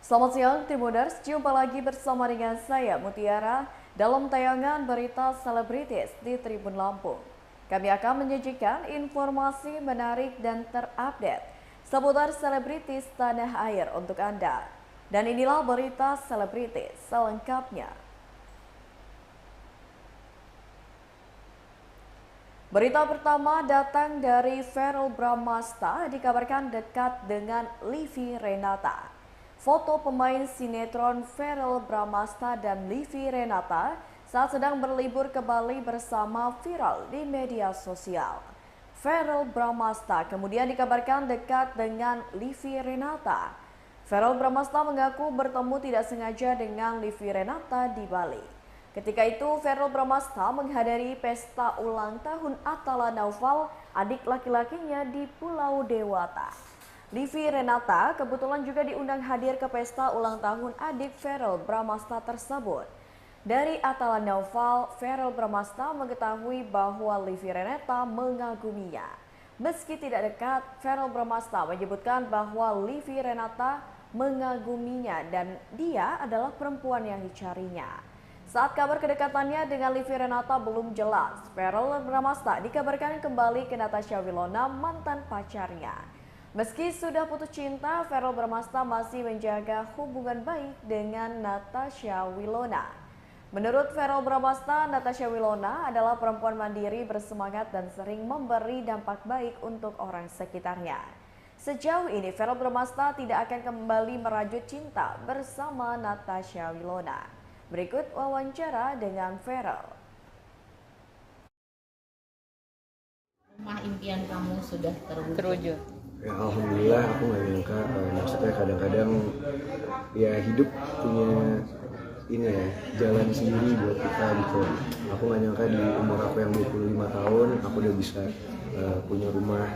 Selamat siang Tribuners, jumpa lagi bersama dengan saya Mutiara dalam tayangan berita selebritis di Tribun Lampung. Kami akan menyajikan informasi menarik dan terupdate seputar selebritis tanah air untuk Anda. Dan inilah berita selebritis selengkapnya. Berita pertama datang dari Verrell Bramasta, dikabarkan dekat dengan Livi Renata. Foto pemain sinetron Verrell Bramasta dan Livi Renata saat sedang berlibur ke Bali bersama viral di media sosial. Verrell Bramasta kemudian dikabarkan dekat dengan Livi Renata. Verrell Bramasta mengaku bertemu tidak sengaja dengan Livi Renata di Bali. Ketika itu, Verrell Bramasta menghadiri pesta ulang tahun Atala Naufal, adik laki-lakinya di Pulau Dewata. Livi Renata kebetulan juga diundang hadir ke pesta ulang tahun adik Verrell Bramasta tersebut. Dari Atala Naufal, Verrell Bramasta mengetahui bahwa Livi Renata mengaguminya. Meski tidak dekat, Verrell Bramasta menyebutkan bahwa Livi Renata mengaguminya dan dia adalah perempuan yang dicarinya. Saat kabar kedekatannya dengan Livi Renata belum jelas, Verrell Bramasta dikabarkan kembali ke Natasha Wilona, mantan pacarnya. Meski sudah putus cinta, Verrell Bramasta masih menjaga hubungan baik dengan Natasha Wilona. Menurut Verrell Bramasta, Natasha Wilona adalah perempuan mandiri, bersemangat dan sering memberi dampak baik untuk orang sekitarnya. Sejauh ini, Verrell Bramasta tidak akan kembali merajut cinta bersama Natasha Wilona. Berikut wawancara dengan Verrell. Rumah impian kamu sudah terwujud. Ya, alhamdulillah aku nggak nyangka, maksudnya kadang-kadang ya hidup punya ini ya jalan sendiri buat kita gitu. Aku nggak nyangka di umur aku yang 25 tahun aku udah bisa punya rumah,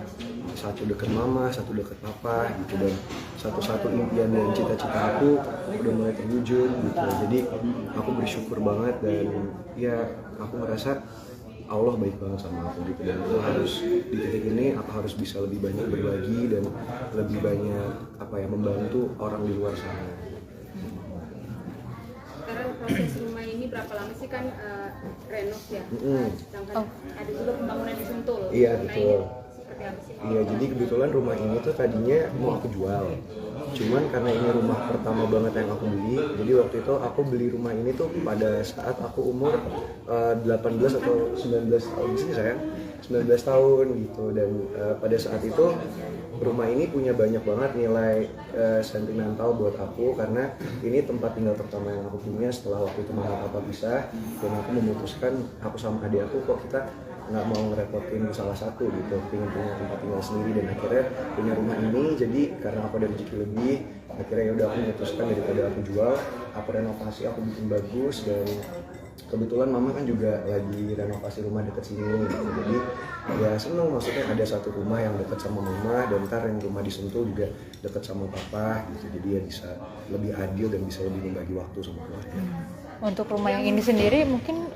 satu dekat mama, satu dekat papa gitu, dan satu-satu impian dan cita-cita aku udah mulai terwujud gitu. Jadi aku bersyukur banget dan ya aku ngerasa Allah baik banget sama aku gitu, dan aku harus di titik ini aku harus bisa lebih banyak berbagi dan lebih banyak membantu orang di luar sana. Sekarang proses rumah ini berapa lama sih kan renov ya? Sedangkan ada juga pembangunan di Sentul. Iya Nah, betul. seperti apa sih? Iya, jadi kebetulan rumah ini tuh tadinya mau aku jual. Cuman karena ini rumah pertama banget yang aku beli, jadi waktu itu aku beli rumah ini tuh pada saat aku umur 18 atau 19 tahun sih sayang. 19 tahun gitu, dan pada saat itu rumah ini punya banyak banget nilai sentimental buat aku, karena ini tempat tinggal pertama yang aku punya setelah waktu itu mama papa pisah, dan aku memutuskan, aku sama adik aku kok kita nggak mau ngerepotin salah satu gitu, pengen punya tempat tinggal sendiri, dan akhirnya punya rumah ini. Jadi karena aku ada rezeki lebih, akhirnya ya udah aku memutuskan daripada aku jual, aku renovasi, aku bikin bagus, dan kebetulan mama kan juga lagi renovasi rumah dekat sini gitu. Jadi ya seneng, maksudnya ada satu rumah yang dekat sama mama, dan ntar yang rumah di Sentul juga dekat sama papa gitu, jadi ya bisa lebih adil dan bisa lebih membagi waktu sama keluarga. Untuk rumah yang ini sendiri mungkin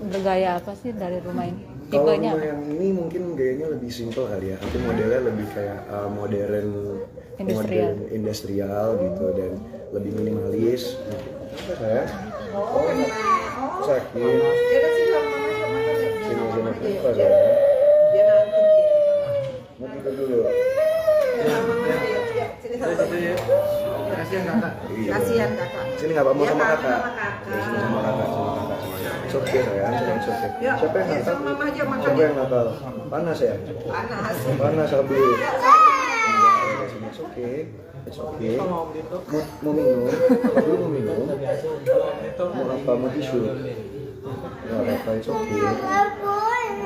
bergaya apa sih dari rumah ini? Kalau Tipenya rumah yang ini mungkin gayanya lebih simple kali ya. Aku modelnya lebih kayak modern industrial gitu, dan lebih minimalis. Saya sakit. Sini apa saya? Mau kita dulu. Kasihan kakak. Sini nggak apa-apa, sama kakak. Sama kakak. Sini sama kakak. Oke sayang, oke. Siapa yang nakal? Mama aja makan. Siapa yang nakal? Panas ya? Panas. Panas Abi. Oke. Oke. Mau minum? Abi mau minum? Mau apa? Mau tisu? Nggak apa-apa, it's okay.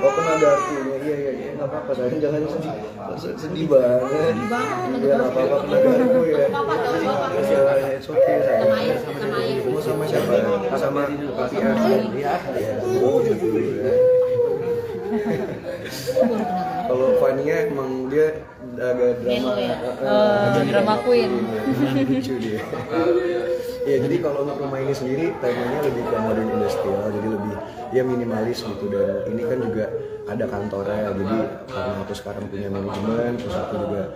Oh, kan ada artinya. Iya, nggak apa-apa sayang, jangan sedih banget. Iya, nggak apa-apa, kan ada artinya ya. Iya, it's okay sayang. Mau sama siapa? Sama papi ya. Iya. Oh, gitu ya. Kalau Fania emang dia agak drama. drama queen. Lucu dia. Ya jadi kalau untuk rumah ini sendiri temanya lebih ke modern industrial, jadi lebih ya minimalis gitu, dan ini kan juga ada kantornya, jadi karena aku sekarang punya manajemen, terus aku juga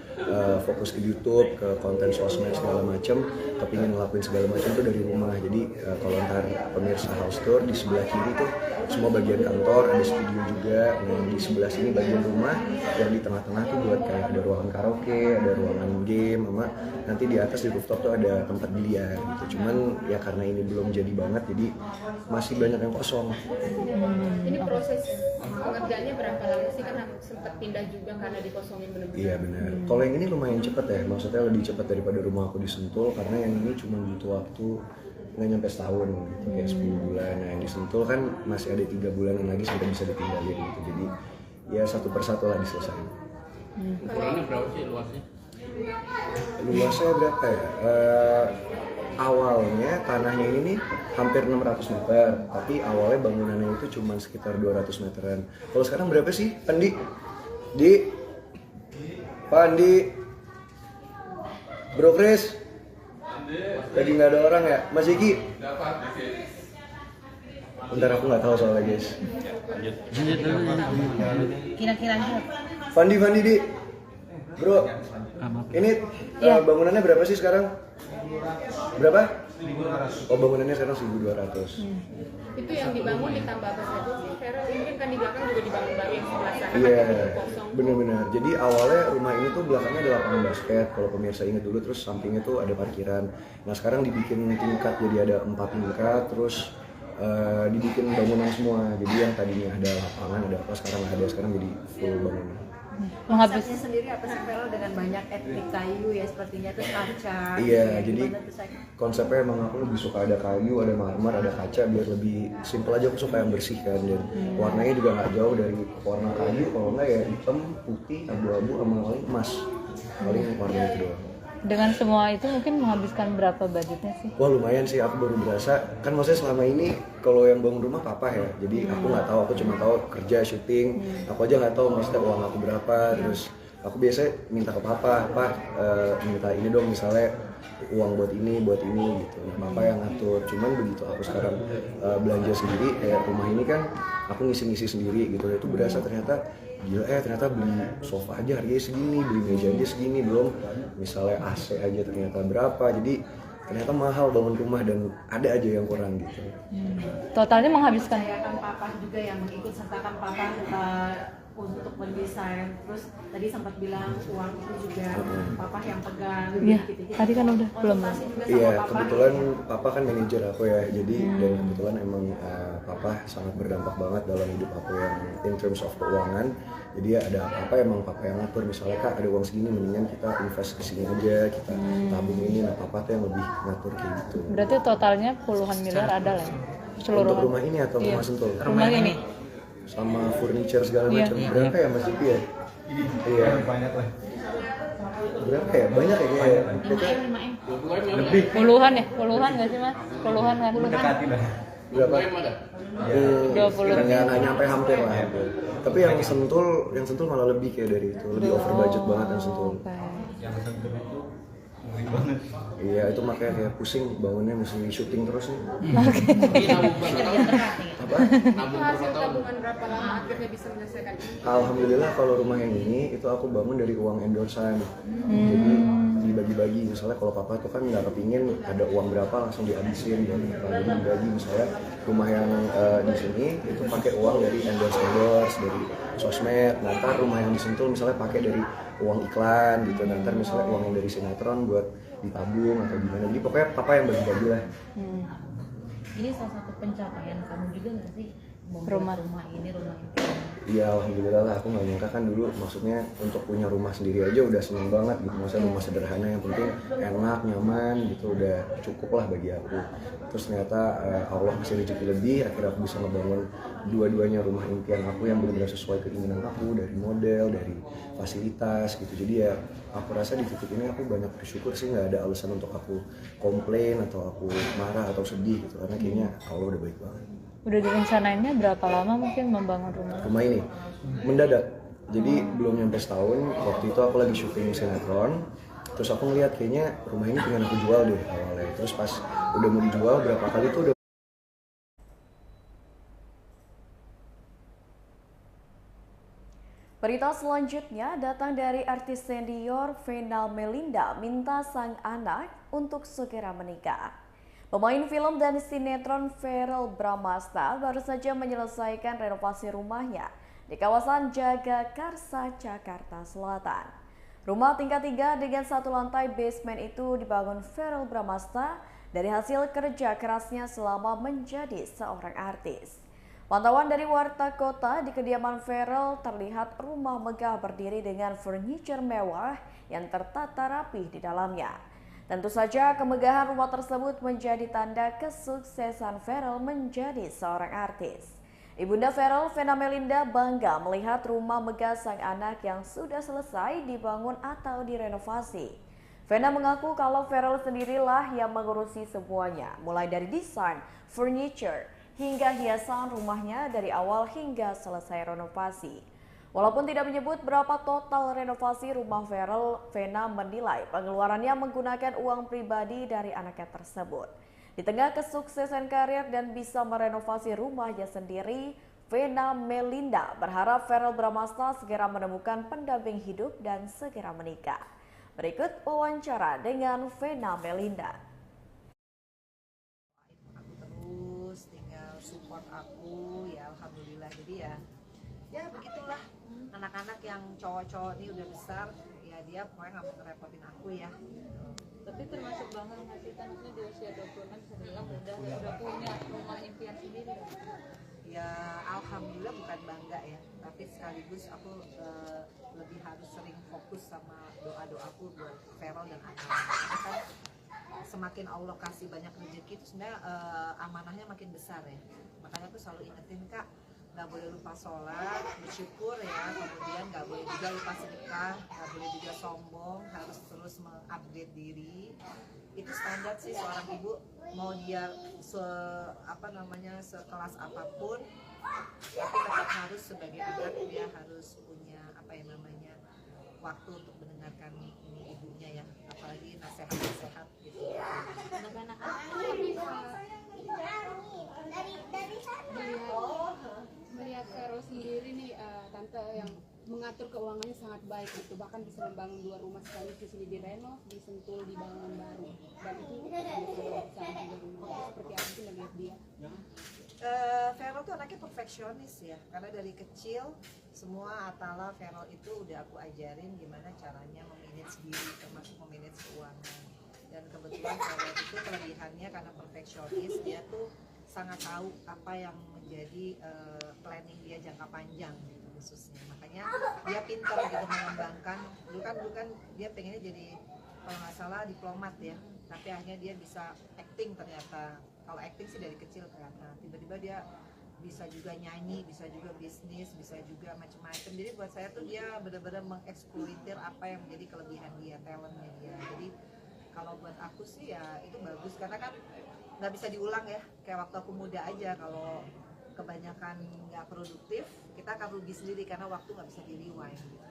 fokus ke YouTube, ke konten sosmed segala macam, kepingin ngelakuin segala macam tuh dari rumah. Jadi kalau ntar pemirsa house tour di sebelah kiri tuh semua bagian kantor, ada studio juga, nah di sebelah sini bagian rumah, yang di tengah-tengah tuh buat kayak ada ruangan karaoke, ada ruangan game, sama nanti di atas di rooftop tuh ada tempat biliar gitu. Cuman ya karena ini belum jadi banget, jadi masih banyak yang kosong. Ini proses pengerjaannya berapa lama sih, kan sempat pindah juga karena dikosongin benar-benar? Iya benar. Kalau yang ini lumayan cepet ya, maksudnya lebih cepat daripada rumah aku di Sentul, karena yang ini cuma butuh waktu nggak nyampe setahun gitu, kayak 10 bulan. Nah yang di Sentul kan masih ada 3 bulanan lagi sampai bisa ditinggalin gitu. Jadi ya satu persatu lah diselesain. Ukurannya berapa sih luasnya? Luasnya berapa ya? Awalnya tanahnya ini nih hampir 600 meter, tapi awalnya bangunannya itu cuma sekitar 200 meteran. Kalau sekarang berapa sih, Pandi? Pandi, Bro Chris, lagi nggak ada orang ya? Mas Iki? Bentar, aku nggak tahu soalnya guys. Kira-kira Fandi Di, Bro, ini bangunannya berapa sih sekarang? Berapa? Oh, bangunannya sekarang 1.200. Itu yang dibangun ditambah apa saja sih? Karena mungkin kan di belakang juga dibangun baru yang sebelah sana Iya, kan itu kosong. benar-benar. Jadi awalnya rumah ini tuh belakangnya ada lapangan basket. Kalau pemirsa ingat dulu, terus sampingnya tuh ada parkiran. Nah sekarang dibikin tingkat, jadi ada 4 tingkat, terus dibikin bangunan semua. Jadi yang tadinya ada lapangan, ada apa, sekarang nggak ada. Sekarang jadi full bangunan. Menghabis sendiri apa sih Vero, dengan banyak etnik kayu ya sepertinya, terus kaca. Iya, Gimana jadi tuh, Say? konsepnya emang aku lebih suka ada kayu, ada marmer, ada kaca, biar lebih simple aja. Aku suka yang bersih kan, dan warnanya juga nggak jauh dari warna kayu. Kalau nggak ya hitam, putih, abu-abu, sama paling emas. Paling warna itu doang. dengan semua itu mungkin menghabiskan berapa budgetnya sih? Wah lumayan sih, aku baru berasa. Kan maksudnya selama ini kalau yang bangun rumah papa ya, jadi aku nggak tahu, aku cuma tahu kerja, syuting. Aku aja nggak tahu maksudnya uang aku berapa. Terus aku biasanya minta ke papa, Pak minta ini dong, misalnya uang buat ini gitu. Nah, papa yang ngatur. Cuman begitu aku sekarang belanja sendiri, kayak rumah ini kan aku ngisi-ngisi sendiri gitu. Itu berasa ternyata gila, ternyata beli sofa aja harganya segini, beli meja aja segini, belum misalnya AC aja ternyata berapa. Jadi ternyata mahal bangun rumah dan ada aja yang kurang gitu. Totalnya menghabiskan Saya kan papa juga yang mengikut sertakan papa untuk mendesain. Terus tadi sempat bilang uang itu juga papa yang pegang. Iya, gitu. tadi kan udah belum. Konsultasi juga sama Iya, papa. kebetulan papa kan manajer aku ya, jadi dan kebetulan emang papa sangat berdampak banget dalam hidup aku yang in terms of keuangan. Jadi ya ada apa emang papa yang ngatur, misalnya Kak ada uang segini, mendingan kita invest ke sini aja, kita tabung ini. Nah papa tuh yang lebih ngatur kayak gitu. Berarti totalnya puluhan miliar ada lah ya? Keseluruhan. Untuk rumah ini atau rumah Sentul? Rumah ini. Sama furniture segala Iya. macam. Berapa ya Mas Ipi ya? Iya. Banyak lah. Berapa ya? Banyak ya kayaknya. 5M. Lebih. Puluhan ya? Puluhan nggak sih mas? Puluhan kan? Dekati lah. Berapa? ada. 20. Nggak nyampe hampir lah. Tapi yang sentul malah lebih kayak dari itu, lebih over budget banget yang sentul. Oke. Yang sentuh itu ngeri banget. Iya itu makanya kayak pusing bangunnya, mesti syuting terus nih. Apa? Itu hasil tabungan berapa lama akhirnya bisa menyelesaikan ini? Alhamdulillah kalau rumah yang ini itu aku bangun dari uang endorsan. Jadi dibagi-bagi, misalnya kalau papa tuh kan nggak kepingin ada uang berapa langsung dihabisin, jadi dibagi. Misalnya rumah yang di sini itu pakai uang dari endorse dari sosmed. Nah, ntar rumah yang disentul misalnya pakai dari uang iklan gitu. Nah, ntar misalnya uang yang dari sinetron buat ditabung atau gimana. Jadi pokoknya papa yang bagi-bagi lah. Ini salah satu pencapaian kamu juga nggak sih? Membuat rumah ini. Iya alhamdulillah lah, aku nggak nyangka kan dulu, maksudnya untuk punya rumah sendiri aja udah seneng banget gitu. Maksudnya rumah sederhana yang penting enak, nyaman gitu, udah cukup lah bagi aku. Terus ternyata Allah kasih rezeki lebih, akhirnya aku bisa ngebangun dua-duanya rumah impian aku yang benar-benar sesuai keinginan aku, dari model, dari fasilitas gitu. Jadi ya aku rasa di titik ini aku banyak bersyukur sih, nggak ada alasan untuk aku komplain atau aku marah atau sedih gitu, karena kayaknya Allah udah baik banget. Udah direncanainnya berapa lama mungkin membangun rumah? Rumah ini mendadak, jadi belum nyampe setahun. Waktu itu aku lagi syuting sinetron, Terus aku ngeliat kayaknya rumah ini pengen aku jual deh awalnya. Terus pas udah mau dijual berapa kali tuh udah. Berita selanjutnya datang dari artis senior Vena Melinda minta sang anak untuk segera menikah. Pemain film dan sinetron Verrell Bramasta baru saja menyelesaikan renovasi rumahnya di kawasan Jagakarsa, Jakarta Selatan. Rumah tingkat 3 dengan 1 lantai basement itu dibangun Verrell Bramasta dari hasil kerja kerasnya selama menjadi seorang artis. Pantauan dari Warta Kota di kediaman Verrell terlihat rumah megah berdiri dengan furniture mewah yang tertata rapi di dalamnya. Tentu saja kemegahan rumah tersebut menjadi tanda kesuksesan Verrell menjadi seorang artis. Ibunda Verrell, Vena Melinda, bangga melihat rumah megah sang anak yang sudah selesai dibangun atau direnovasi. Vena mengaku kalau Verrell sendirilah yang mengurusi semuanya, mulai dari desain, furniture, hingga hiasan rumahnya dari awal hingga selesai renovasi. Walaupun tidak menyebut berapa total renovasi rumah Verrell, Vena menilai pengeluarannya menggunakan uang pribadi dari anaknya tersebut. Di tengah kesuksesan karir dan bisa merenovasi rumahnya sendiri, Vena Melinda berharap Verrell Bramasta segera menemukan pendamping hidup dan segera menikah. Berikut wawancara dengan Vena Melinda. Support aku ya, alhamdulillah. Jadi ya begitulah, anak-anak yang cowok-cowok ini udah besar ya, dia pokoknya nggak mau ngerepotin aku ya. Tapi termasuk bangga nggak sih, kan di usia 26 bisa bilang udah punya rumah impian sendiri. Ya alhamdulillah, bukan bangga ya, tapi sekaligus aku lebih harus sering fokus sama doa-doaku buat Verrell dan anak-anak. Kan semakin Allah kasih banyak rezeki itu sebenarnya amanahnya makin besar ya. Makanya aku selalu ingetin, Kak, nggak boleh lupa sholat, bersyukur ya, kemudian nggak boleh juga lupa sedekah, nggak boleh juga sombong, harus terus mengupgrade diri. Itu standar sih seorang ibu, mau dia sekelas apapun, tapi tetap harus sebagai anak dia harus punya waktu untuk mendengarkan ini ibunya ya, apalagi nasihat-nasihat gitu. Anak-anak melihat Verrell sendiri nih, tante yang mengatur keuangannya sangat baik gitu, bahkan bisa membangun 2 rumah sekaligus, di sini direnov, di Sentul dibangun baru, dan itu sangat rumah. Seperti apa sih melihat dia? Verrell tuh anaknya perfeksionis ya, karena dari kecil semua Atala Verrell itu udah aku ajarin gimana caranya memanage diri, termasuk memanage keuangan. Dan kebetulan Verrell itu kelebihannya karena perfeksionis, dia tuh sangat tahu apa yang menjadi planning dia jangka panjang gitu khususnya. Makanya dia pintar gitu mengembangkan. Dulu kan dia pengennya jadi, kalau nggak salah, diplomat ya, tapi akhirnya dia bisa acting ternyata. Kalau acting sih dari kecil ternyata. Tiba-tiba dia bisa juga nyanyi, bisa juga bisnis, bisa juga macam-macam. Jadi buat saya tuh dia benar-benar mengeksploitir apa yang menjadi kelebihan dia, talentnya dia. Jadi kalau buat aku sih ya itu bagus, karena kan nggak bisa diulang ya, kayak waktu aku muda aja. Kalau kebanyakan nggak produktif, kita akan rugi sendiri karena waktu nggak bisa di-rewind gitu.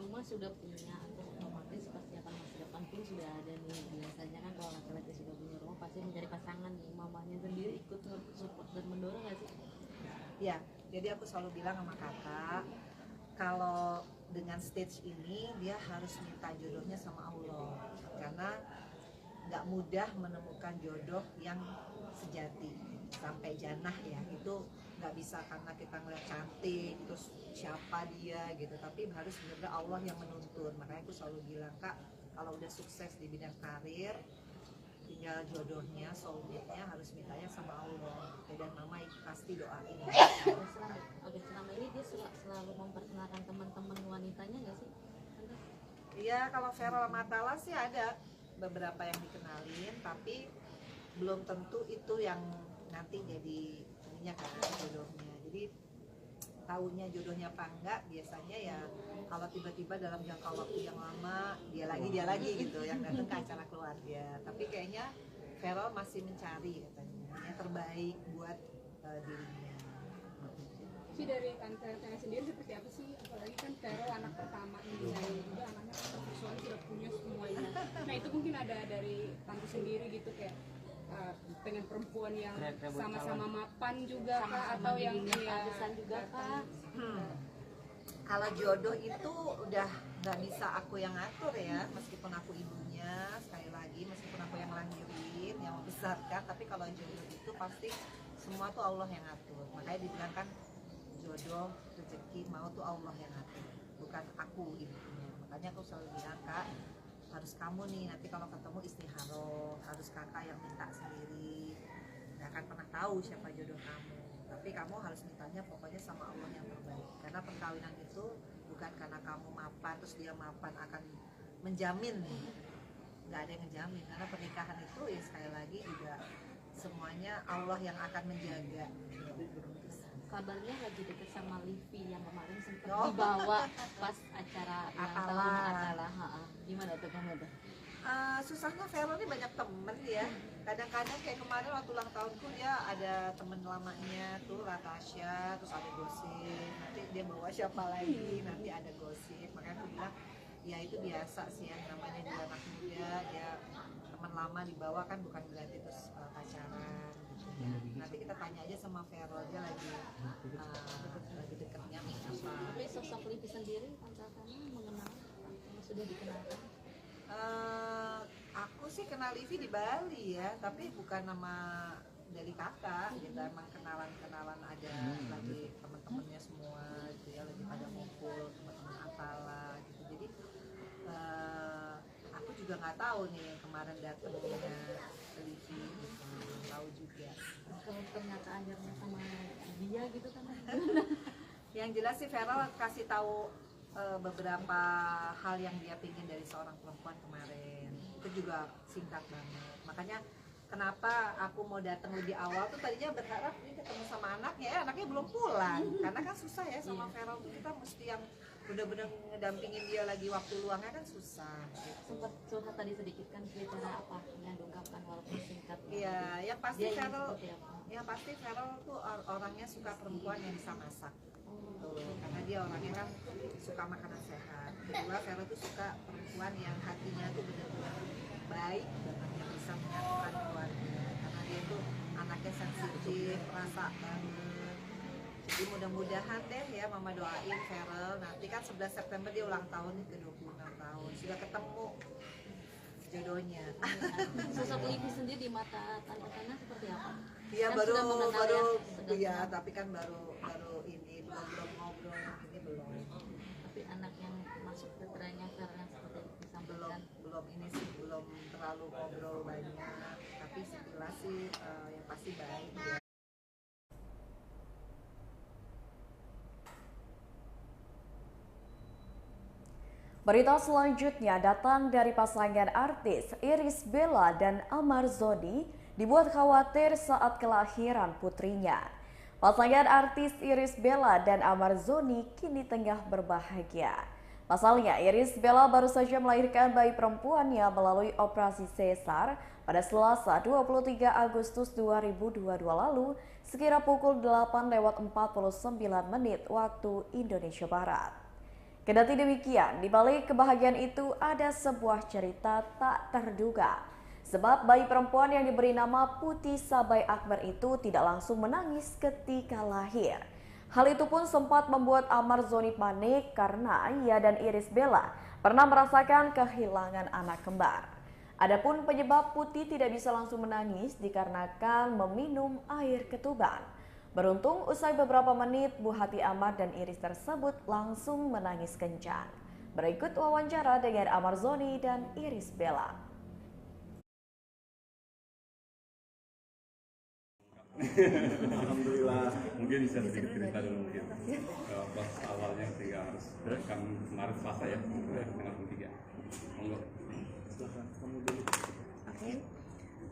rumah sudah punya, otomatis pasti akan masa depan pun sudah ada nih. Biasanya kan kalau laki-laki sudah punya rumah pasti mencari pasangan nih. Mamanya sendiri ikut support dan mendorong nggak sih? Ya, jadi aku selalu bilang sama kakak, kalau dengan stage ini dia harus minta jodohnya sama Allah, karena nggak mudah menemukan jodoh yang sejati sampai jannah ya. Itu nggak bisa karena kita ngeliat cantik terus siapa dia gitu, tapi harus benar-benar Allah yang menuntun. Makanya aku selalu bilang, Kak, kalau udah sukses di bidang karir, tinggal jodohnya, soulmate-nya harus mintanya sama Allah. Dan mama pasti doain. Oke, selama ini dia selalu memperkenalkan teman-teman wanitanya nggak sih? Iya, kalau Verrell sama Atala sih ada beberapa yang dikenalin, tapi belum tentu itu yang nanti jadi ininya kan, jodohnya. Jadi tahunya jodohnya apa enggak biasanya ya kalau tiba-tiba dalam jangka waktu yang lama dia lagi gitu yang datang ke acara keluarga. Tapi kayaknya Verrell masih mencari katanya yang terbaik buat dirinya. sih dari tante sendiri seperti apa sih, apalagi kan Vero anak pertama ini saya juga anaknya kan suami sudah punya semuanya. Nah itu mungkin ada dari tante sendiri gitu kayak pengen perempuan yang sama-sama mapan juga kah, atau yang kehabisan juga kah? Kalau jodoh itu udah nggak bisa aku yang ngatur ya, meskipun aku ibunya, sekali lagi meskipun aku yang lahirin, yang membesarkan, tapi kalau jodoh itu pasti semua tuh Allah yang ngatur. Makanya dibilang kan jodoh, rezeki, mau tuh Allah yang ngatur, bukan aku ibunya. Makanya aku selalu bilang, Kak, harus kamu nih nanti kalau ketemu istikharah, harus kakak yang minta sendiri, nggak akan pernah tahu siapa jodoh kamu, tapi kamu harus mintanya pokoknya sama Allah yang terbaik. Karena perkawinan itu bukan karena kamu mapan terus dia mapan akan menjamin, nggak ada yang menjamin. Karena pernikahan itu ya sekali lagi juga semuanya Allah yang akan menjaga. Kabarnya lagi deket sama Livi yang kemarin sempat dibawa pas acara ulang tahun Atala. Gimana tuh kamu tuh? Susahnya Vero ini banyak temen ya. Kadang-kadang kayak kemarin waktu ulang tahunku dia ada temen lamanya tuh Latasha, terus ada gosip. Nanti dia bawa siapa lagi, nanti ada gosip. Makanya aku bilang ya itu biasa sih yang namanya juga anak muda, ya teman lama dibawa kan bukan berarti terus pacaran. Nanti kita tanya aja sama Vero, dia lagi dekatnya nih apa. Tapi sosok Livi sendiri Tante Tana mengenal atau sudah dikenalkan? Aku sih kenal Livi di Bali ya, tapi bukan nama dari kakak gitu, emang kenalan ada lagi teman-temannya semua gitu ya, lagi pada ngumpul teman-teman Atala gitu. Jadi aku juga nggak tahu nih kemarin datangnya Livi gitu, belum tahu juga. Kalau ternyata akhirnya sama dia gitu kan? Yang jelas sih Vero kasih tahu beberapa hal yang dia pingin dari seorang perempuan kemarin. Itu juga singkat banget. Makanya kenapa aku mau datang lebih awal tuh tadinya berharap ini ketemu sama anaknya belum pulang. Karena kan susah ya sama Vero tuh, kita mesti yang bener-bener ngedampingin dia lagi waktu luangnya kan susah. Gitu. Sempat curhat tadi sedikit kan cerita apa yang diungkapkan walaupun singkat. Iya, yang pasti Dia Vero, yang tuh orangnya suka perempuan yang bisa masak. Tuh, karena dia orangnya kan suka makanan sehat. Kedua, Vero tuh suka perempuan yang hatinya tuh benar-benar baik banget, yang bisa menyatukan keluarga. Karena dia tuh anaknya sensitif, rasa banget. Jadi mudah-mudahan deh ya Mama doain Vero, nanti kan 11 September dia ulang tahun ke 26 tahun. Sudah ketemu jodohnya. Sosok Livi sendiri di mata Tante Tana seperti apa? Iya Kan baru sudah mengenal ya, sudah iya, kenal. tapi kan baru ini belum ngobrol ini belum. Tapi anak yang masuk kriterianya Vero yang seperti itu disampaikan. belum ini sih belum terlalu ngobrol banyak, tapi sekilas sih yang pasti baik ya. Berita selanjutnya datang dari pasangan artis Irish Bella dan Amar Zoni dibuat khawatir saat kelahiran putrinya. Pasangan artis Irish Bella dan Amar Zoni kini tengah berbahagia. Pasalnya, Irish Bella baru saja melahirkan bayi perempuannya melalui operasi sesar pada Selasa 23 Agustus 2022 lalu sekira pukul 8:49 waktu Indonesia Barat. Kendati demikian, di balik kebahagiaan itu ada sebuah cerita tak terduga. Sebab bayi perempuan yang diberi nama Putih Sabai Akbar itu tidak langsung menangis ketika lahir. Hal itu pun sempat membuat Amar Zoni panik karena ia dan Irish Bella pernah merasakan kehilangan anak kembar. Adapun penyebab Putih tidak bisa langsung menangis dikarenakan meminum air ketuban. Beruntung usai beberapa menit buah hati Amar dan Irish tersebut langsung menangis kencang. Berikut wawancara dengan Amar Zoni dan Irish Bella. Alhamdulillah. Mungkin bisa sedikit cerita dulu mungkin pas awalnya sehingga harus kan kemarin Selasa ya tanggal 3. Monggo. Silakan kamu dulu. Oke.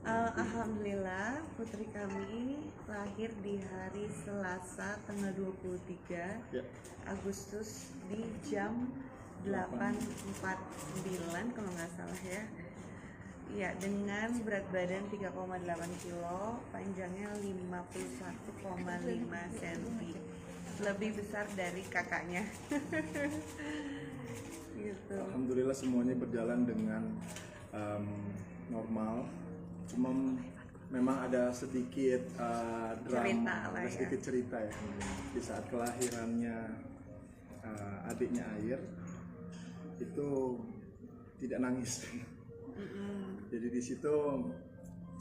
Alhamdulillah putri kami lahir di hari Selasa tanggal 23 Agustus di jam 8.49 kalau nggak salah ya. Ya, dengan berat badan 3,8 kilo, panjangnya 51,5 cm. Lebih besar dari kakaknya. Gitu. Alhamdulillah semuanya berjalan dengan normal. Cuma memang ada sedikit drama, ada sedikit cerita ya. Di saat kelahirannya adiknya Air itu tidak nangis. Jadi di situ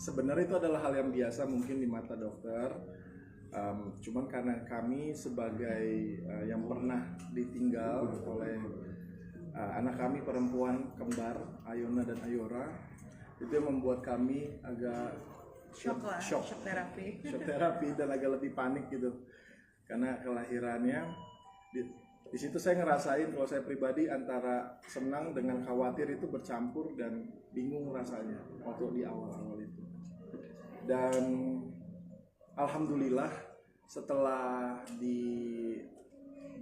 sebenarnya itu adalah hal yang biasa mungkin di mata dokter. Cuman karena kami sebagai yang pernah ditinggal oleh anak kami perempuan kembar Ayona dan Ayora, itu yang membuat kami agak shock terapi dan agak lebih panik gitu karena kelahirannya. Di situ saya ngerasain kalau saya pribadi antara senang dengan khawatir itu bercampur dan bingung rasanya waktu di awal-awal itu. Dan alhamdulillah setelah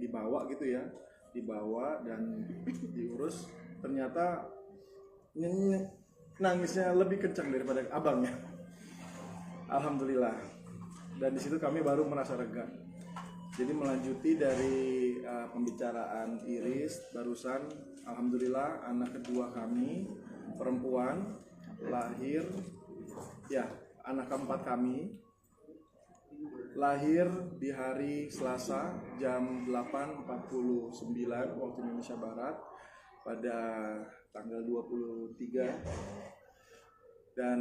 dibawa gitu ya, dibawa dan diurus, ternyata nangisnya lebih kencang daripada abangnya. Alhamdulillah. Dan di situ kami baru merasa lega. Jadi melanjuti dari pembicaraan Iris barusan, alhamdulillah anak kedua kami perempuan lahir, ya anak keempat kami lahir di hari Selasa jam 8.49 waktu Indonesia Barat pada tanggal 23, dan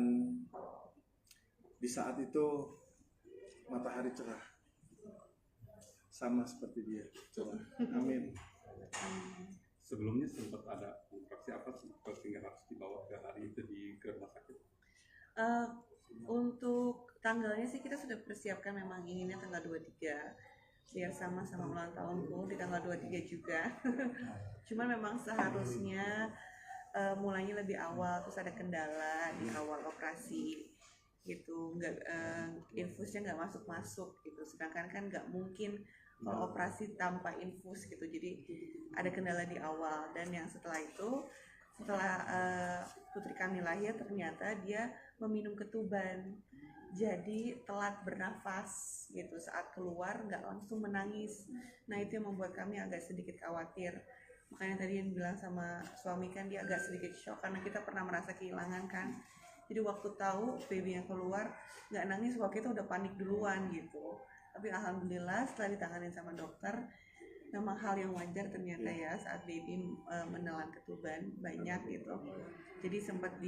di saat itu matahari cerah. Sama seperti dia. Coba. Amin. Sebelumnya sempat ada kontraksi apa sehingga harus dibawa ke hari itu ke rumah sakit? Untuk tanggalnya sih kita sudah persiapkan, memang inginnya tanggal 23 biar sama-sama ulang tahunku di tanggal 23 juga. Cuman memang seharusnya mulainya lebih awal, terus ada kendala di awal operasi gitu, infusnya nggak masuk gitu, sedangkan kan nggak mungkin kalau operasi tanpa infus gitu, jadi ada kendala di awal. Dan yang setelah itu, setelah putri kami lahir, ternyata dia meminum ketuban, jadi telat bernafas gitu, saat keluar nggak langsung menangis. Nah itu yang membuat kami agak sedikit khawatir, makanya tadi yang bilang sama suami kan dia agak sedikit shock karena kita pernah merasa kehilangan kan. Jadi waktu tahu baby yang keluar nggak nangis, waktu itu udah panik duluan gitu. Tapi alhamdulillah setelah ditanganin sama dokter, memang hal yang wajar ternyata ya saat baby menelan ketuban banyak gitu. Jadi sempat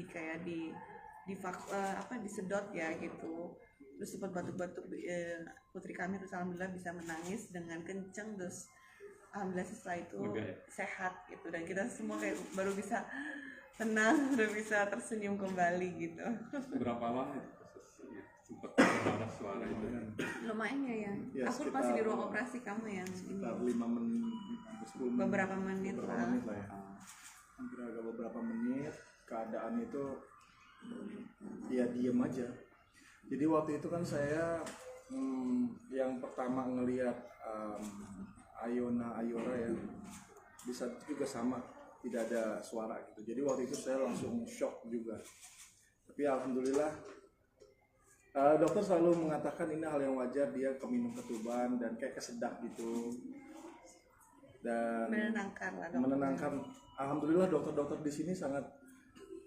disedot ya gitu. Terus sempat batuk-batuk, putri kami terus alhamdulillah bisa menangis dengan kenceng, terus alhamdulillah setelah itu sehat gitu, dan kita semua kayak baru bisa tenang, udah bisa tersenyum kembali gitu. Berapa lama sempat ada suara itu? Lumayan ya. Aku masih di ruang operasi, kamu yang sekitar 5 menit, 10 menit, beberapa menit lah ya. Hampir agak beberapa menit, keadaan itu ya diem aja. Jadi waktu itu kan saya yang pertama ngelihat Ayona Ayora ya, bisa juga sama, tidak ada suara gitu. Jadi waktu itu saya langsung shock juga. Tapi alhamdulillah dokter selalu mengatakan ini hal yang wajar, dia keminum ketuban dan kayak kesedak gitu. Dan menenangkan. Alhamdulillah dokter-dokter di sini sangat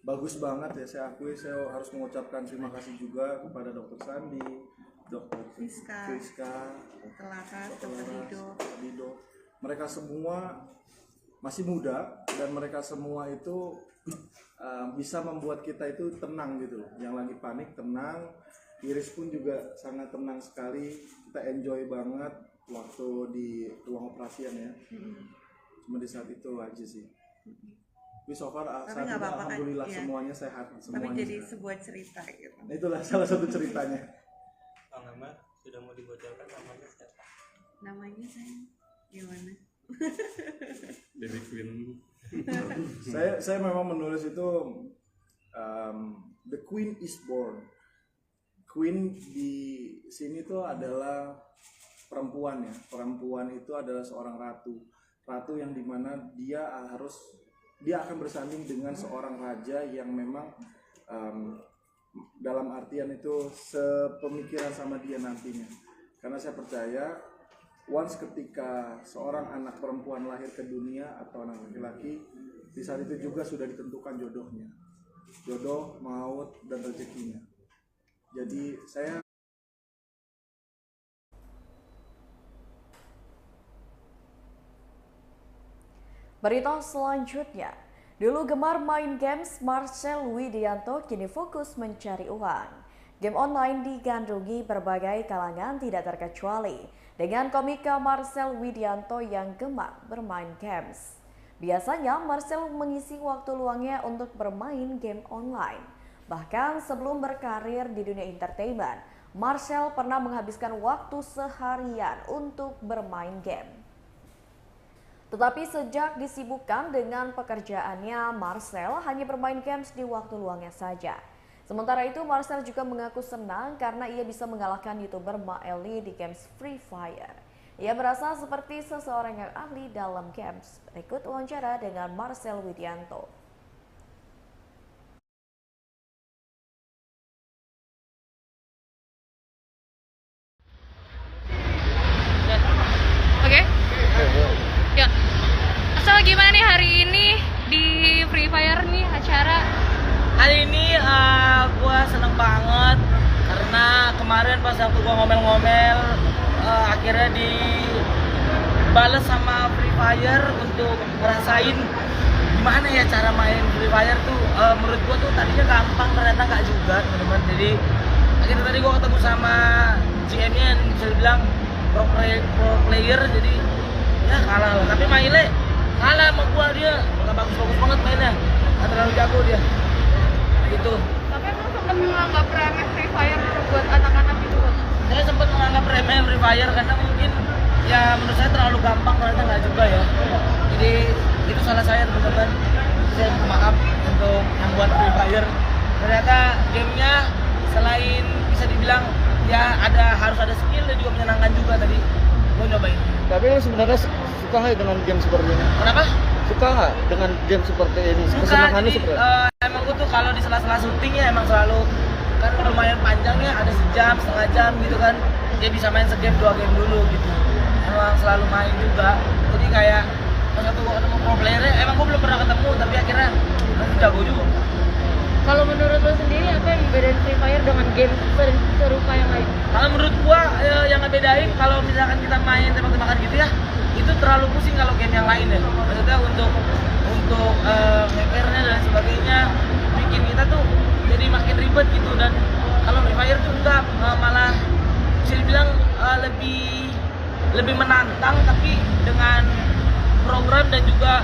bagus banget ya, saya akui. Saya harus mengucapkan terima kasih juga kepada Dokter Sandi, Dokter Friska, Dokter Dido. Mereka semua masih muda dan mereka semua itu bisa membuat kita itu tenang gitu loh. Yang lagi panik tenang. Iris pun juga sangat tenang sekali. Kita enjoy banget waktu di ruang operasian ya. Cuma di saat itu aja sih. Tapi so far saat ini alhamdulillah kan, semuanya sehat. Semuanya tapi jadi sehat. Sebuah cerita gitu. Nah, itulah salah satu ceritanya. Nama sudah mau dibocorkan namanya siapa? Namanya saya gimana? Baby Queen. saya memang menulis itu The Queen is Born. Queen di sini tuh adalah perempuan ya. Perempuan itu adalah seorang ratu. Ratu yang dimana dia akan bersanding dengan seorang raja yang memang dalam artian itu sepemikiran sama dia nantinya. Karena saya percaya once ketika seorang anak perempuan lahir ke dunia atau anak laki-laki, di saat itu juga sudah ditentukan jodohnya, jodoh, maut, dan rezekinya. Jadi saya Berita selanjutnya, dulu gemar main games, Marcel Widianto kini fokus mencari uang. Game online digandrungi berbagai kalangan tidak terkecuali dengan komika Marcel Widianto yang gemar bermain games. Biasanya Marcel mengisi waktu luangnya untuk bermain game online. Bahkan sebelum berkarir di dunia entertainment, Marcel pernah menghabiskan waktu seharian untuk bermain game. Tetapi sejak disibukkan dengan pekerjaannya, Marcel hanya bermain games di waktu luangnya saja. Sementara itu, Marcel juga mengaku senang karena ia bisa mengalahkan YouTuber Maeli di games Free Fire. Ia merasa seperti seseorang yang ahli dalam games. Berikut wawancara dengan Marcel Widianto. Ya, asal gimana nih hari ini di Free Fire nih acara? Hari ini gua seneng banget karena kemarin pas aku gua ngomel-ngomel akhirnya dibales sama Free Fire untuk ngerasain gimana ya cara main Free Fire tuh. Menurut gua tuh tadinya gampang, ternyata nggak juga teman-teman. Jadi akhirnya tadi gua ketemu sama GM-nya yang bisa dibilang pro player, jadi ya kalah lah. Tapi Maile kalah sama gua, dia nggak bagus banget mainnya, nggak terlalu jago dia gitu. Tapi emang sempat menganggap remeh Free Fire buat anak-anak gitu kan? Saya sempat menganggap remeh Free Fire karena mungkin ya menurut saya terlalu gampang, ternyata nggak juga ya. Jadi itu salah saya teman-teman. Saya minta maaf untuk yang buat Free Fire. Ternyata gamenya selain bisa dibilang ya harus ada skill dan juga menyenangkan juga tadi. Gue nyobain. Tapi lo sebenarnya suka nggak dengan game seperti ini? Kenapa? Suka nggak dengan game seperti ini? Kesenangannya seperti emang gue tuh kalau di sela-sela syuting ya emang selalu kan lumayan panjang ya, ada sejam, setengah jam gitu kan. Dia bisa main segame, 2 game dulu gitu. Emang selalu main juga. Jadi kayak pas satu gue ketemu pro playernya, emang gue belum pernah ketemu tapi akhirnya jago juga. Kalau menurut lo sendiri apa yang membedain Free Fire dengan game serupa yang lain? Kalau menurut gua yang ngebedain kalau misalkan kita main tembak-tembakan gitu ya, itu terlalu pusing kalau game yang lain ya. Maksudnya untuk hackernya dan sebagainya bikin kita tuh jadi makin ribet gitu. Dan kalau Free Fire tuh enggak, malah bisa dibilang lebih menantang tapi dengan program dan juga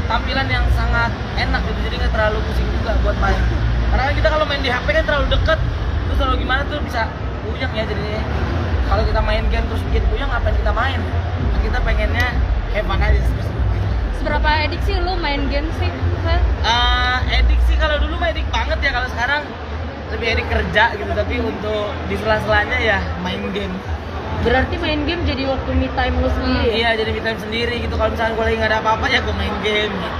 tampilan yang sangat enak gitu, jadi nggak terlalu pusing juga buat main. Karena kita kalau main di HP kan terlalu deket, terus kalau gimana tuh bisa puyeng ya jadinya. Kalau kita main game terus bikin puyeng, ngapain kita main? Nah, kita pengennya hebat aja. Seberapa edik sih lu main game sih? Edik sih kalau dulu mah edik banget ya, kalau sekarang lebih edik kerja gitu. Tapi untuk di sela-selanya ya main game. Berarti main game jadi waktu me time lu sendiri ya? Iya, jadi me time sendiri gitu. Kalau misalnya gue lagi nggak ada apa-apa ya gue main game gitu.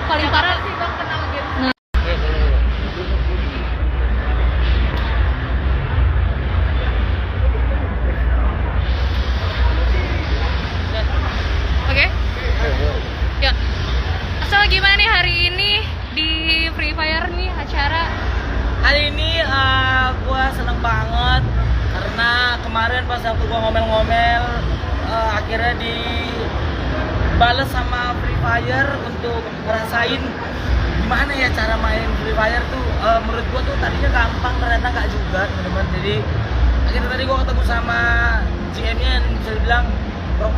Paling parah sih bang kenal game. Nah. Oke. Ya. Asal gimana nih hari ini di Free Fire nih acara? Hari ini gue seneng banget karena kemarin pas aku gua ngomel-ngomel akhirnya dibales sama Free Fire untuk ngerasain gimana ya cara main Free Fire tuh. Menurut gua tuh tadinya gampang, ternyata nggak juga teman-teman. Jadi akhirnya tadi gua ketemu sama GM-nya yang bisa dibilang pro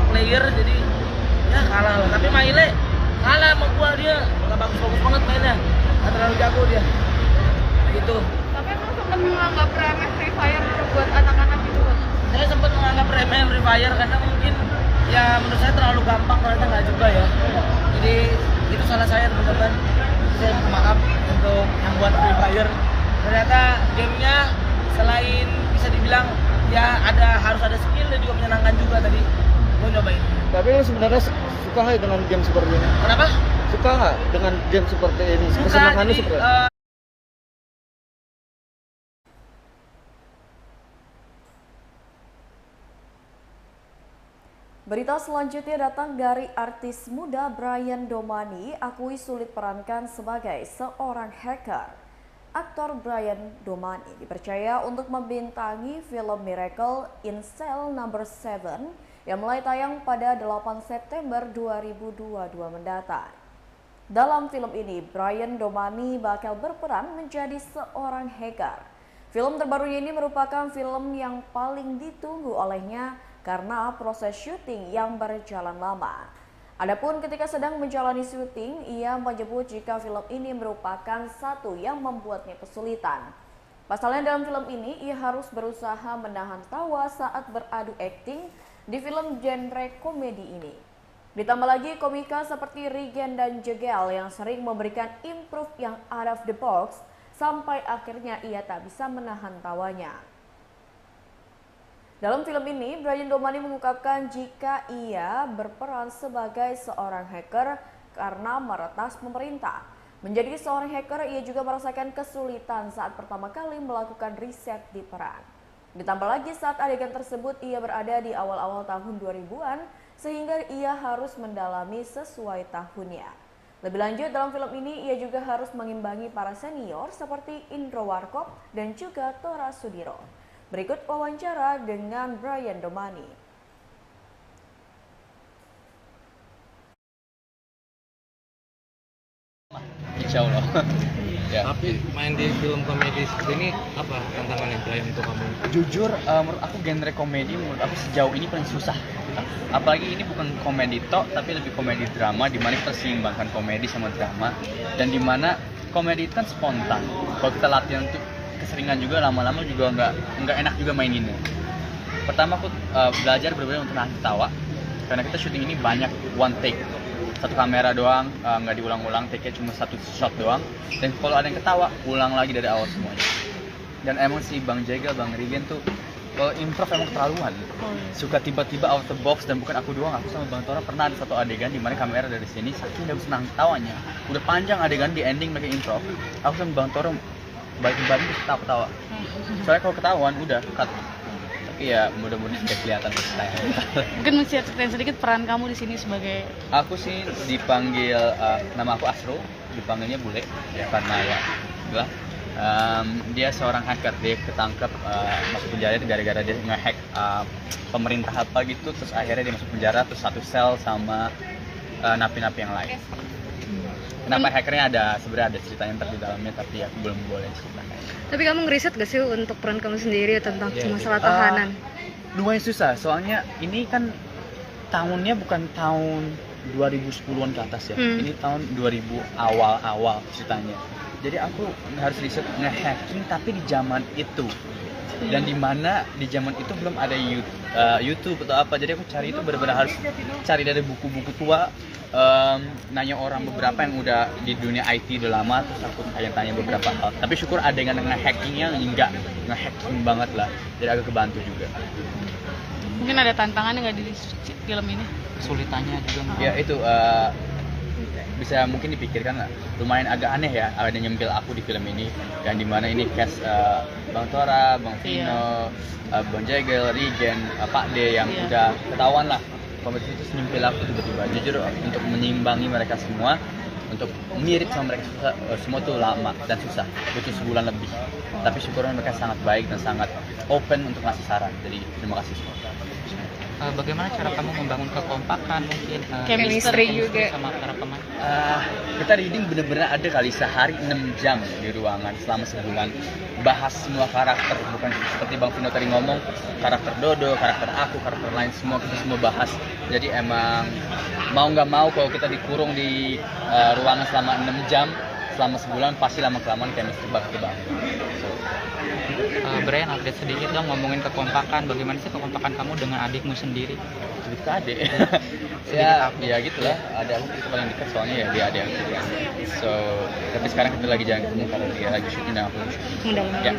player, jadi ya kalah lah. Tapi Maile kalah sama gua, dia nggak bagus banget mainnya, nggak terlalu jago dia gitu. Tapi emang sempat menganggap remeh Free Fire buat anak-anak gitu kan? Saya sempat menganggap remeh Free Fire karena mungkin ya menurut saya terlalu gampang, ternyata nggak juga ya. Jadi itu salah saya teman-teman. Saya minta maaf untuk yang buat Free Fire. Ternyata gamenya selain bisa dibilang ya harus ada skill dan juga menyenangkan juga tadi. Gue nyobain. Tapi lo sebenarnya suka nggak dengan game seperti ini? Kenapa? Suka nggak dengan game seperti ini? Kesenangannya seperti Berita selanjutnya datang dari artis muda Brian Domani, akui sulit perankan sebagai seorang hacker. Aktor Brian Domani dipercaya untuk membintangi film Miracle in Cell No. 7 yang mulai tayang pada 8 September 2022 mendatang. Dalam film ini, Brian Domani bakal berperan menjadi seorang hacker. Film terbarunya ini merupakan film yang paling ditunggu olehnya karena proses syuting yang berjalan lama. Adapun ketika sedang menjalani syuting, ia menyebut jika film ini merupakan satu yang membuatnya kesulitan. Pasalnya dalam film ini, ia harus berusaha menahan tawa saat beradu akting di film genre komedi ini. Ditambah lagi komika seperti Regen dan Jegel yang sering memberikan improve yang out of the box, sampai akhirnya ia tak bisa menahan tawanya. Dalam film ini, Brian Domani mengungkapkan jika ia berperan sebagai seorang hacker karena meretas pemerintah. Menjadi seorang hacker, ia juga merasakan kesulitan saat pertama kali melakukan riset di peran. Ditambah lagi saat adegan tersebut ia berada di awal-awal tahun 2000-an, sehingga ia harus mendalami sesuai tahunnya. Lebih lanjut, dalam film ini ia juga harus mengimbangi para senior seperti Indro Warkop dan juga Tora Sudiro. Berikut wawancara dengan Brian Domani. Insya Allah. Ya. Tapi main di film komedi seperti ini apa tantangannya Brian untuk kamu? Jujur, menurut aku genre komedi menurut aku sejauh ini paling susah. Apalagi ini bukan komedi tok, tapi lebih komedi drama, di mana kita seimbangkan komedi sama drama, dan di mana komedi itu kan spontan. Kalau kita latihan tuh keseringan juga, lama-lama juga nggak enak juga maininnya. Pertama aku belajar benar-benar untuk nahan tawa, karena kita syuting ini banyak one take, satu kamera doang, nggak diulang-ulang, take-nya cuma satu shot doang. Dan kalau ada yang ketawa, ulang lagi dari awal semuanya. Dan emang si Bang Jegel, Bang Regen tuh kalau improv emang keterlaluan, suka tiba-tiba out the box. Dan bukan aku doang, aku sama Bang Tora pernah ada satu adegan di mana kamera dari sini, saking udah senang tawanya, udah panjang adegan di ending mereka improv, aku sama Bang Tora balik-balik terus ketawa. Soalnya kalau ketahuan udah cut. Tapi ya mudah-mudahan tidak kelihatan saya. Mungkin mesti ceritain sedikit peran kamu di sini sebagai. Aku sih dipanggil nama aku Asro, dipanggilnya Bule ya karena ya itulah. Dia seorang hacker, dia ketangkep masuk penjara gara-gara dia nge-hack pemerintah apa gitu, terus akhirnya dia masuk penjara, terus satu sel sama napi-napi yang lain. Kenapa hackernya sebenarnya ada ceritanya ntar di dalamnya, tapi aku belum boleh ceritakan. Tapi kamu ngeriset gak sih untuk peran kamu sendiri tentang masalah tahanan? Lumayan susah, soalnya ini kan tahunnya bukan tahun 2010-an ke atas ya. Ini tahun 2000 awal-awal ceritanya. Jadi aku harus riset nge-hacking tapi di zaman itu. Dan di mana di zaman itu belum ada YouTube atau apa. Jadi aku cari itu benar-benar harus cari dari buku-buku tua. Nanya orang beberapa yang udah di dunia IT udah lama, terus aku tanya beberapa hal. Tapi syukur ada yang nge-hackingnya enggak nge-hacking banget lah, jadi agak kebantu juga. Mungkin ada tantangannya nggak di film ini? Kesulitannya juga ya itu bisa mungkin dipikirkan lah. Lumayan agak aneh ya ada nyempil aku di film ini, yang dimana ini cast Bang Tora, Bang Vino, Bang Jegel, Regen, Pak D yang udah ketahuan lah kompetisi itu nyempil aku tiba-tiba. Jujur untuk menyeimbangi mereka semua, untuk mirip sama mereka semua tuh lama dan susah, butuh sebulan lebih. Tapi syukurnya mereka sangat baik dan sangat open untuk ngasih saran. Jadi terima kasih semua. Bagaimana cara kamu membangun kekompakan mungkin chemistry juga sama para pemain? Kita reading bener-bener ada kali sehari 6 jam di ruangan selama sebulan, bahas semua karakter, bukan seperti Bang Vino tadi ngomong karakter Dodo, karakter aku, karakter lain, semua kita semua bahas. Jadi emang mau nggak mau kalau kita dikurung di ruangan selama 6 jam selama sebulan, pasti lama-kelamaan chemistry bakal kebangun. Brian, update sedikit dong ngomongin kekompakan. Bagaimana sih kekompakan kamu dengan adikmu sendiri? Lebih ke adik. ya gitulah. Ada aku paling dekat soalnya ya dia ada yang gitu. So, tapi sekarang kita lagi jarang ketemu karena dia lagi syuting dan aku lagi syuting. Ya.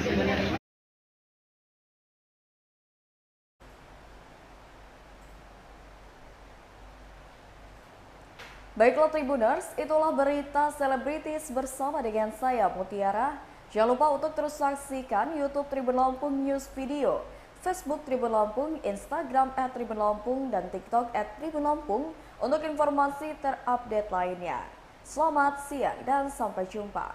Baiklah Tribuners, itulah berita selebritis bersama dengan saya Mutiara. Jangan lupa untuk terus saksikan YouTube Tribun Lampung News Video, Facebook Tribun Lampung, Instagram @tribunlampung, dan TikTok @tribun Lampung untuk informasi terupdate lainnya. Selamat siang dan sampai jumpa.